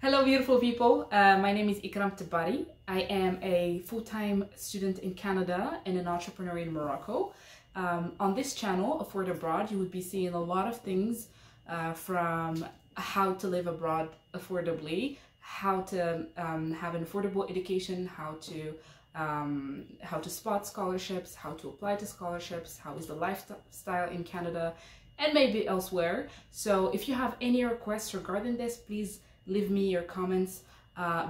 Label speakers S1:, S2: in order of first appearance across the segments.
S1: Hello beautiful people, my name is Ikram Tabari. I am a full-time student in Canada and an entrepreneur in Morocco. On this channel, Afford Abroad, you would be seeing a lot of things from how to live abroad affordably, how to have an affordable education, how to spot scholarships, how to apply to scholarships, how is the lifestyle in Canada, and maybe elsewhere. So if you have any requests regarding this, please leave me your comments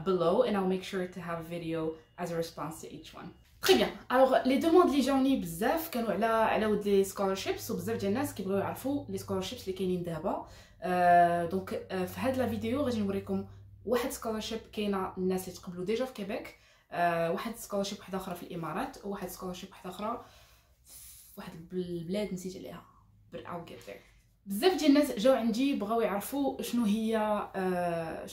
S1: below and I'll make sure to have a video as a response to each one. Très bien. Alors les demandes اللي جاوني بزاف كانوا على ود لي scholarships وبزاف ديال الناس كيبغيو يعرفوا لي scholarships اللي كاينين دابا. دونك في هاد لا فيديو غادي نوريكم واحد scholarship كاينه الناس اللي تقبلوا ديجا في كيبيك، واحد scholarship واحده اخرى في الامارات وواحد scholarship واحده اخرى في واحد البلاد نسيت عليها. But I'll get there. بزاف ديال الناس جاو عندي بغاو يعرفوا شنو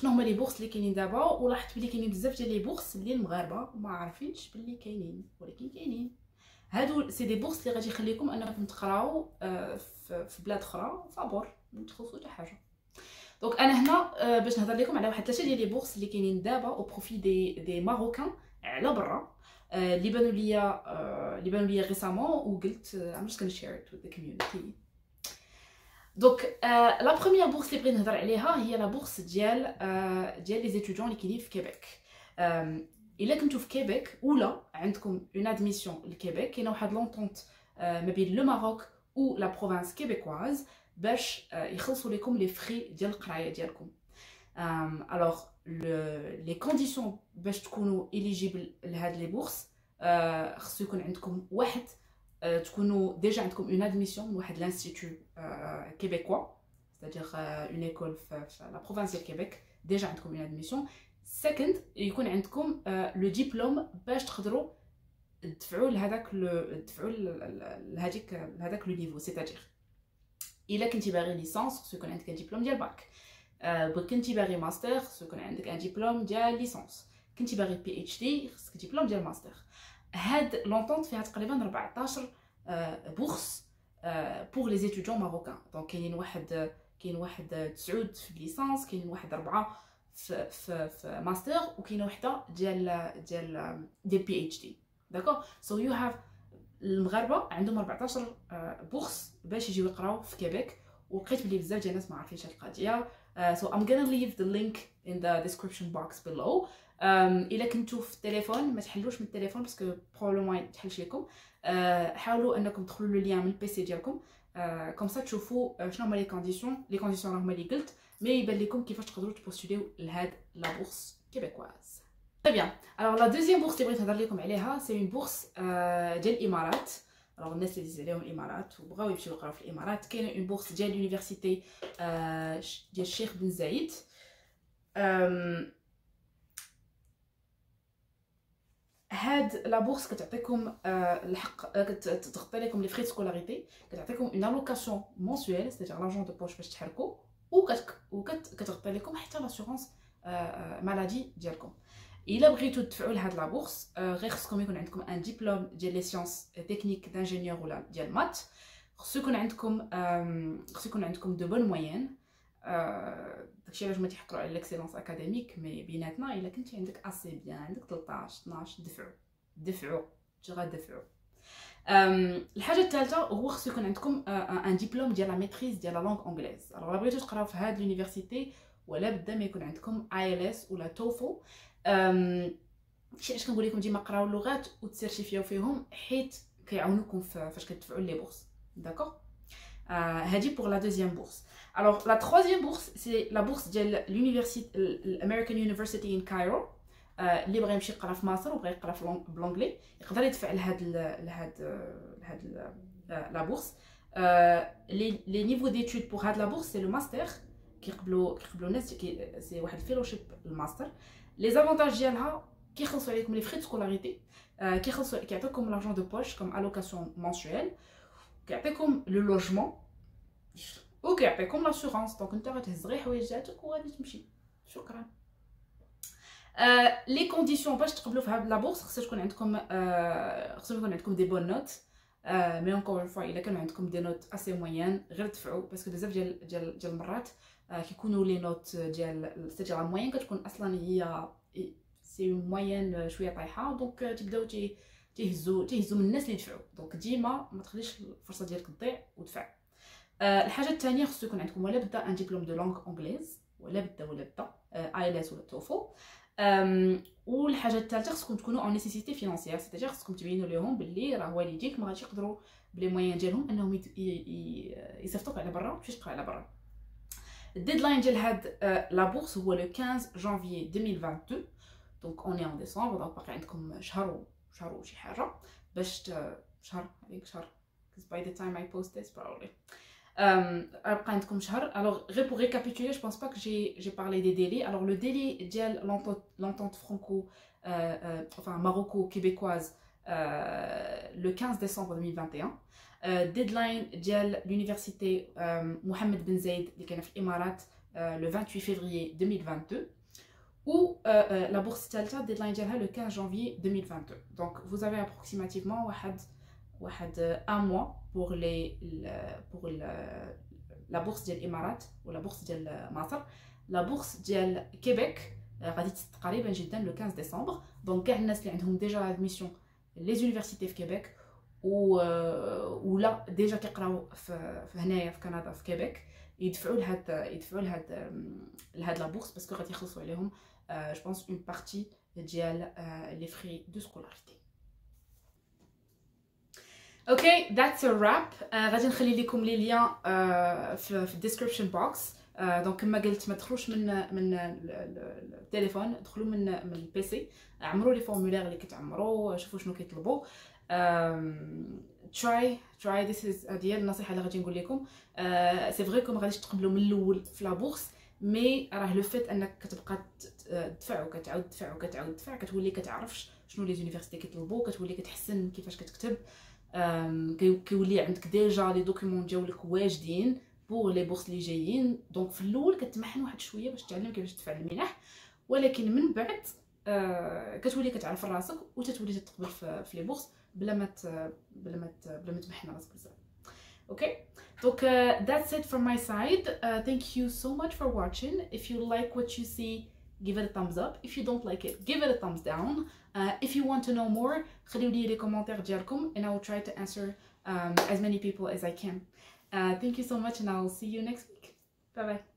S1: هما لي بورس اللي كاينين دابا، ولاحظت بلي كاينين بزاف ديال لي بورس اللي المغاربه ما عارفينش بلي كاينين، ولكن كاينين. هادو سي دي بورس اللي غادي يخليكم انكم تقراو في بلاد اخرى فابور ما تخلصوا حتى حاجه. دونك انا هنا باش نهضر لكم على واحد 3 ديال لي بورس اللي كاينين دابا او بروفي دي ماروكان على برا، اللي بانوا ليا ريسامون وقلت I'm just gonna share it with the community. دونك لا بروميير بورس اللي بغيت نهضر عليها هي لا بورس ديال لي زيتوديون اللي كاينين في كيبيك. الا كنتو في كيبيك ولا عندكم اون ادميسيون لكيبيك، كاينه واحد لونطونط ما بين لو ماروك و لا بروفانس كيبيكواز باش يخلصوا لكم لي فري ديال القرايه ديالكم. الوغ لي كونديسيون باش تكونوا اليجيبل لهاد لي بورس، خصو يكون عندكم واحد تكونوا ديجا عندكم اون ادميسيون من واحد لانستيتو كيبيكوا، c'est-à-dire اون ايكول في لا بروفانس ديال كيبيك، ديجا عندكم اون ادميسيون. سكند يكون عندكم لو ديبلوم باش تقدروا تدفعوا لهذاك لهذاك لو نيفو. c'est-à-dire الا كنتي باغي ليسانس خصو يكون عندك ديبلوم ديال باك، كنتي باغي ماستر خصو يكون عندك ان ديبلوم ديال ليسانس، كنتي باغي بي اتش دي خصك ديبلوم ديال ماستر. هاد لونطونط فيها تقريبا 14 بورس بور لي زيتوديون ماروكان. دونك كاين واحد 9 في ليسانس، كاين واحد 4 في ماستر، وكاينه وحده ديال بي اتش دي. داكوغ، سو يو هاف المغاربه عندهم 14 بورس باش يجيو يقراو في كيبيك، ولقيت بلي بزاف ديال الناس ما عارفينش هاد القضيه. So I'm gonna leave the link in the description box below. الا كنتو في التليفون ما تحلوش من التليفون باسكو بروبليم ما يتحلش لكم. حاولوا انكم تدخلوا لو لين من البيسي ديالكم، كوم سا تشوفوا شنو هما لي كونديسيون راه هما اللي قلت، مي يبان لكم كيفاش تقدروا تبوستوليو لهاد لا بورس كيبيكواز. طيب بيان، الوغ لا دوزيام بورس اللي بغيت نهضر لكم عليها سي اون بورس ديال الامارات. الوغ الناس اللي ديز عليهم الامارات وبغاو يمشيو يقراو في الامارات، كاينه اون بورس ديال لونيفرسيتي ديال الشيخ بن زايد. هاد لا بورس كتعطيكم الحق كتغطي لكم لي فري سكولاريتي، كتعطيكم اون الوكاسيون مونسويل c'est-à-dire لارجون دو بوش باش تحركوا، وكتغطي لكم حتى لاسيغونس مالادي ديالكم. الا بغيتو تدفعوا لهاد لا بورس غير خصكم يكون عندكم ان ديبلوم ديال لي سيونس تكنيك دانجينيور ولا ديال مات، خصو يكون عندكم دو بون موين. داكشي علاش ما تيحقروا على ليكسيلونس اكاديميك، مي بيناتنا الا كنتي عندك اسي بيان، عندك 13 12 دفعوا غادفعوا. الحاجه الثالثه هو خصو يكون عندكم ان ديبلوم ديال لا ميتريز ديال لا لونغ انجليز. الوغ الا بغيتو تقراو في هاد لونيفرسيتي ولا بدا ما يكون عندكم IELTS ولا توفل. شي علاش كنقول لكم ديما قراو اللغات وتسيرتيفيو فيهم، حيت كيعاونوكم فاش كتدفعوا لي بورس. داكوغ، هادي بور لا دوزيام بورس. Alors la troisième bourse c'est la bourse ديال l'American University in Cairo. اللي بغى يمشي يقرا في مصر وبغى يقرا في بالانجلي يقدر يدفع لهاد لا بورس. لي نيفو ديتود بور هاد لا بورس سي لو ماستر، كيقبلوا الناس سي واحد الفيلوشيب الماستر. لي زافونتاج ديالها كيخلصوا عليكم لي فري سكولاريتي، كيعطيكم لارجون دو بوش كوم الوكاسيون مونسويل، كيعطيكم لو لوجمون وكيعطيكم لاسيغونس. دونك نتا غتهز غير حوايجاتك وغادي تمشي. شكرا. لي كونديسيون باش تقبلوا في هاد لا بورس خصو يكون عندكم دي بون نوت، مي اونكور اون فوا الا كانوا عندكم دي نوت اسي موين غير دفعوا، باسكو بزاف ديال المرات كيكونوا لي نوت ديال ستيجر موين كتكون اصلا هي سي موين شويه طايحه، دونك تبداو تيهزوا من الناس اللي يدفعوا. دونك ديما ما تخليش الفرصه ديالك تضيع ودفع. الحاجه الثانيه خصو يكون عندكم ولا بدا ان ديبلوم دو لونغ انجليز، ولا بدا ايلتس ولا توفل. والحاجه الثالثه خصكم تكونوا اون نيسيسيتي فينانسيير، سيتاجير خصكم تبينوا لهم باللي راه والديك ما غاديش يقدروا بلي موين ديالهم انهم يصيفطوك على برا باش تقرا على برا. الديدلاين ديال هاد لا بورس هو لو 15 جانفي 2022، دونك اوني ان ديسمبر، دونك باقي عندكم شهر وشي حاجه باش شهر because by the time I post this probably بقى عندكم شهر. alors غير pour récapituler, je pense pas que j'ai parlé des délais. alors le délai ديال l'entente franco enfin maroco-québécoise le 15 décembre 2021. deadline ديال l'université Mohammed Ben Zayed اللي كاينه في الامارات le 28 février 2022. ou la bourse الثالثه deadline ديالها le 15 janvier 2022. donc vous avez approximativement un mois pour la bourse ديال الامارات ولا bourse ديال مصر. la bourse ديال كيبيك غادي تقريبا جدا le 15 décembre. donc كاع الناس اللي عندهم ديجا admission les universités في كيبيك ولا ديجا كيقراو في هنايا في كندا في كيبيك يدفعوا لهاد لا بورس باسكو غادي يخلصوا عليهم je pense une partie ديال les frais de scolarité. اوكي that's a wrap. غادي نخلي لكم لي ليان في الديسكريبشن بوكس. دونك كما قلت ما تدخلوش من التليفون، دخلوا من البيسي، عمروا لي فورمولير اللي كتعمروا، شوفوا شنو كيطلبوا. try this is ديال النصيحه اللي غادي نقول لكم. سي فري كو ما غاديش تقبلوا من الاول في لا بورس، مي راه لو فيت انك كتبقى تدفع وكتعاود تدفع كتولي كتعرفش شنو لي زونيفرسيتي كيطلبوا، كتولي كتحسن كيفاش كتكتب، كيولي عندك ديجا لي دوكيومون ديالك واجدين بور لي بورس اللي جايين. دونك في الاول كتمحن واحد شويه باش تعلم كيفاش تدفع المنح، ولكن من بعد كتولي كتعرف راسك وتتولي تقبل في لي بورس بلا ما تمحن راسك بزاف. اوكي دونك that's it from my side. Thank you so much for watching. If you like what you see, give it a thumbs up. If you don't like it, give it a thumbs down. If you want to know more, خليو لي les commentaires ديالكم and I will try to answer as many people as I can. Thank you so much and I will see you next week. Bye bye.